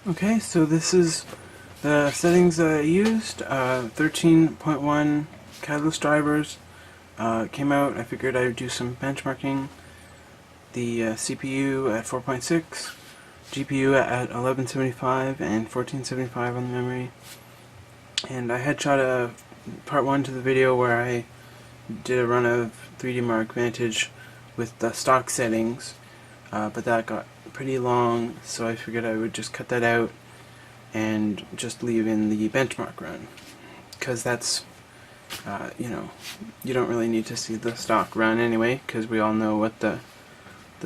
Okay, so this is the settings that I used. 13.1 catalyst drivers came out. I figured I would do some benchmarking. The CPU at 4.6, GPU at 1175 and 1475 on the memory. And I had shot a part 1 to the video where I did a run of 3D Mark Vantage with the stock settings, but that got pretty long, so I figured I would just cut that out and just leave in the benchmark run, because that's, you don't really need to see the stock run anyway, because we all know what the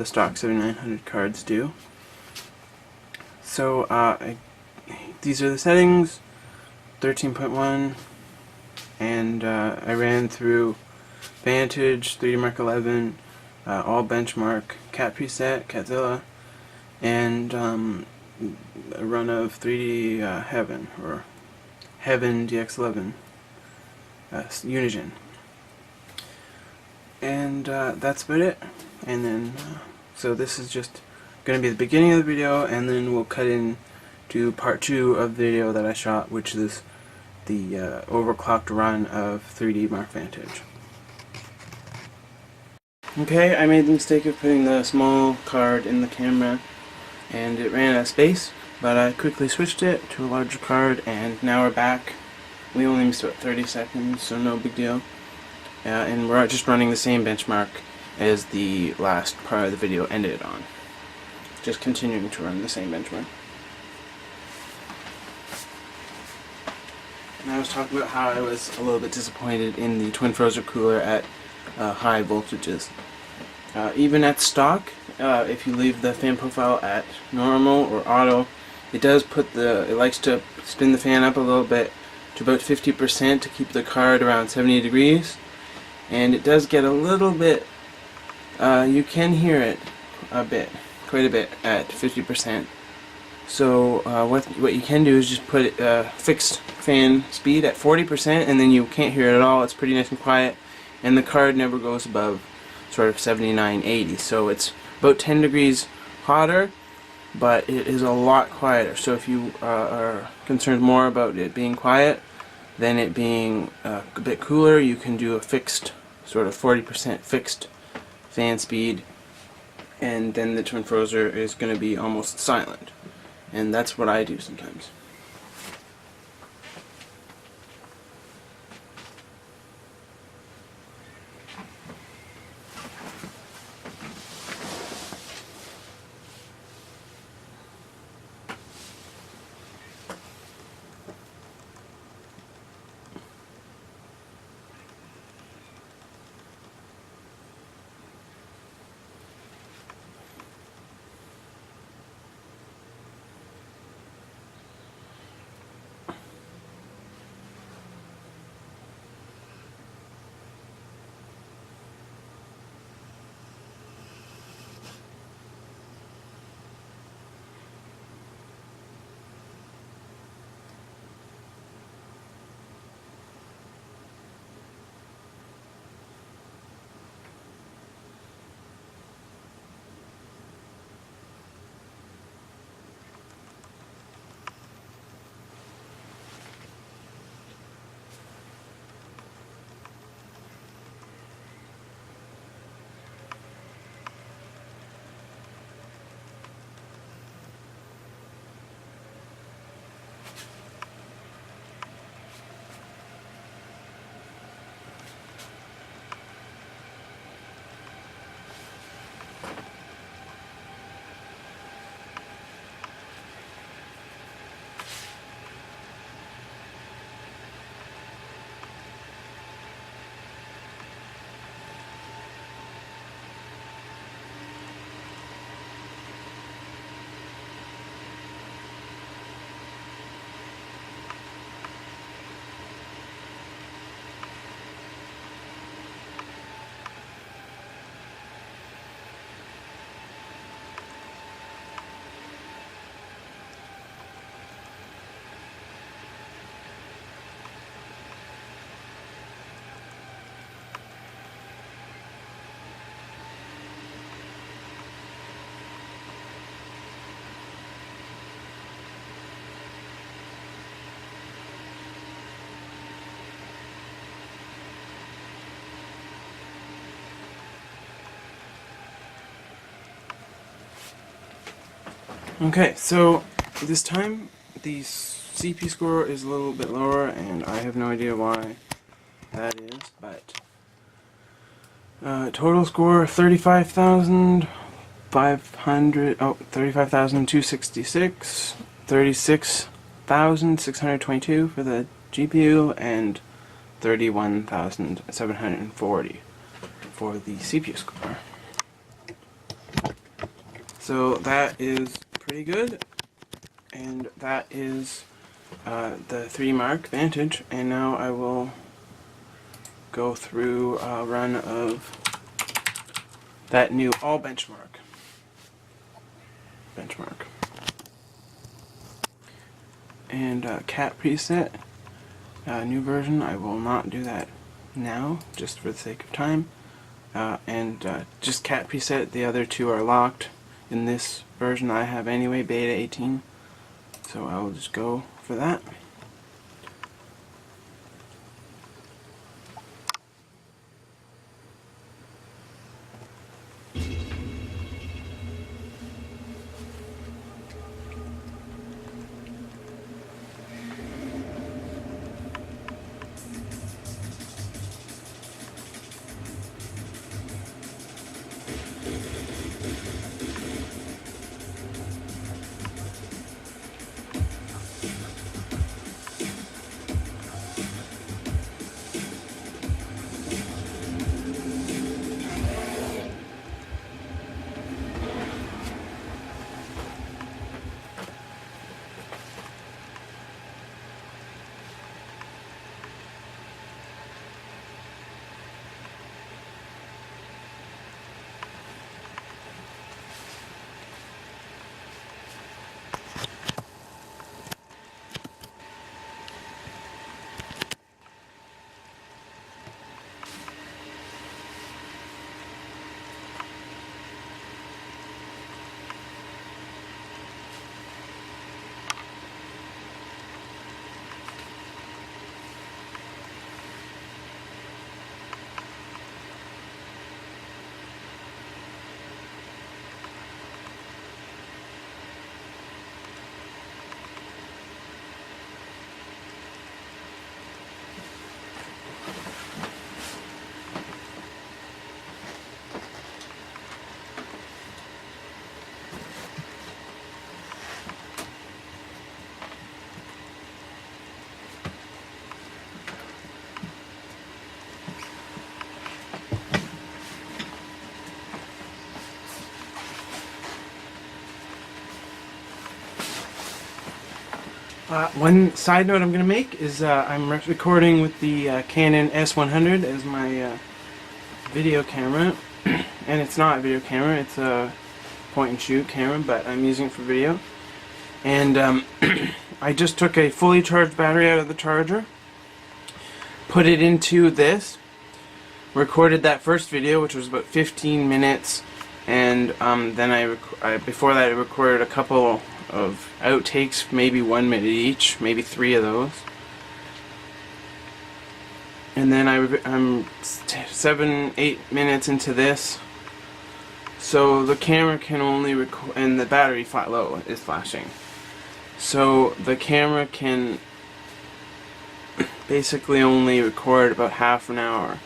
stock 7900 cards do. So these are the settings, 13.1, and I ran through Vantage, 3D Mark 11, all benchmark, Cat preset, Catzilla, and a run of 3D Heaven, or Heaven DX11 Unigine. And that's about it. And then, so this is just going to be the beginning of the video, and then we'll cut in to part 2 of the video that I shot, which is the overclocked run of 3D Mark Vantage. Okay, I made the mistake of putting the small card in the camera, and it ran out of space, but I quickly switched it to a larger card, and now we're back. We only missed about 30 seconds, so no big deal. And we're just running the same benchmark as the last part of the video ended on. Just continuing to run the same benchmark. And I was talking about how I was a little bit disappointed in the Twin Frozer cooler at high voltages. Even at stock, if you leave the fan profile at normal or auto, it does it likes to spin the fan up a little bit to about 50% to keep the card around 70 degrees. And it does get a little bit, you can hear it quite a bit at 50%. So what you can do is just put fixed fan speed at 40%, and then you can't hear it at all. It's pretty nice and quiet, and the card never goes above sort of 79, 80. So it's about 10 degrees hotter, but it is a lot quieter. So if you are concerned more about it being quiet than it being a bit cooler, you can do a fixed, sort of 40% fixed fan speed, and then the Twin Frozer is going to be almost silent. And that's what I do sometimes. Okay, so this time the CP score is a little bit lower, and I have no idea why that is, but total score 35,266, 36,622 for the GPU, and 31,740 for the CPU score. So that is pretty good, and that is the 3 Mark Vantage, and now I will go through a run of that new all benchmark. And cat preset, new version. I will not do that now, just for the sake of time. And just cat preset, the other two are locked in this version I have anyway, beta 18. So I will just go for that. One side note I'm going to make is I'm recording with the Canon S100 as my video camera, and it's not a video camera, it's a point and shoot camera, but I'm using it for video. And I just took a fully charged battery out of the charger, put it into this, recorded that first video, which was about 15 minutes, and then before that I recorded a couple of outtakes, maybe 1 minute each, maybe 3 of those. And then I'm 7-8 minutes into this, so the camera can only record, and the battery low is flashing, so the camera can basically only record about half an hour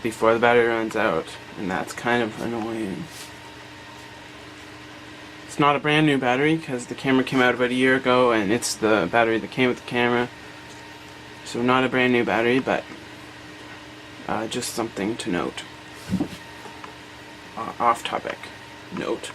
before the battery runs out, and that's kind of annoying. It's not a brand new battery because the camera came out about a year ago, and it's the battery that came with the camera, so not a brand new battery, but just something to note. Off topic note.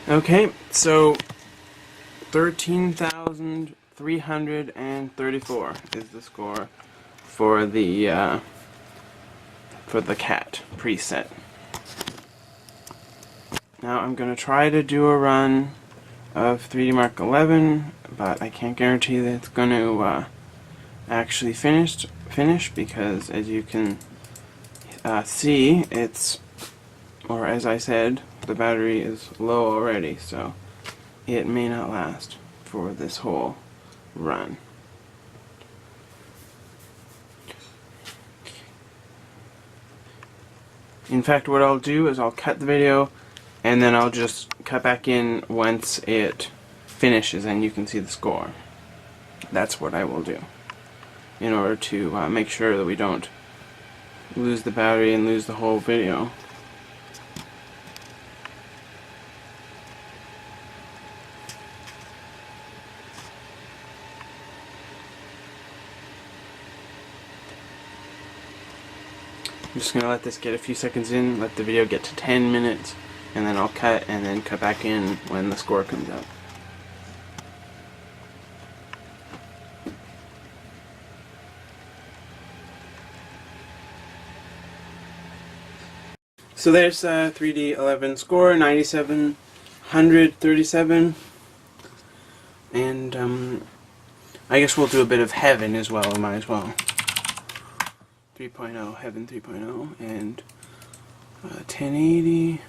Okay, so 13,334 is the score for the cat preset. Now I'm going to try to do a run of 3D Mark 11, but I can't guarantee that it's going to actually finish because, as you can see, or as I said, the battery is low already, so it may not last for this whole run. In fact, what I'll do is I'll cut the video and then I'll just cut back in once it finishes and you can see the score. That's what I will do in order to make sure that we don't lose the battery and lose the whole video. I'm just going to let this get a few seconds in, let the video get to 10 minutes, and then I'll cut and then cut back in when the score comes out. So there's 3D11 score, 9737, and I guess we'll do a bit of Heaven as well, might as well. 3.0, Heaven 3.0, and 1080.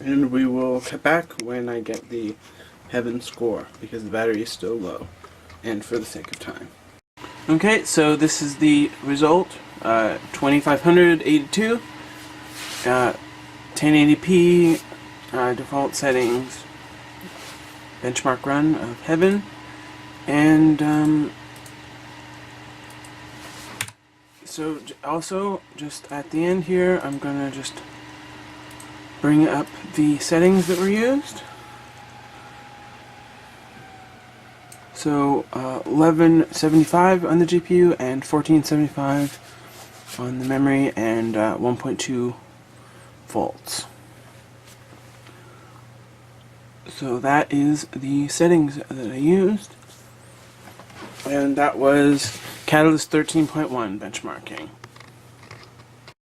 And we will cut back when I get the Heaven score, because the battery is still low, and for the sake of time. Okay, so this is the result, 2582, 1080p, default settings, benchmark run of Heaven, and so also just at the end here I'm gonna just bring up the settings that were used. So 1175 on the GPU and 1475 on the memory, and 1.2 volts. So that is the settings that I used, and that was Catalyst 13.1 benchmarking.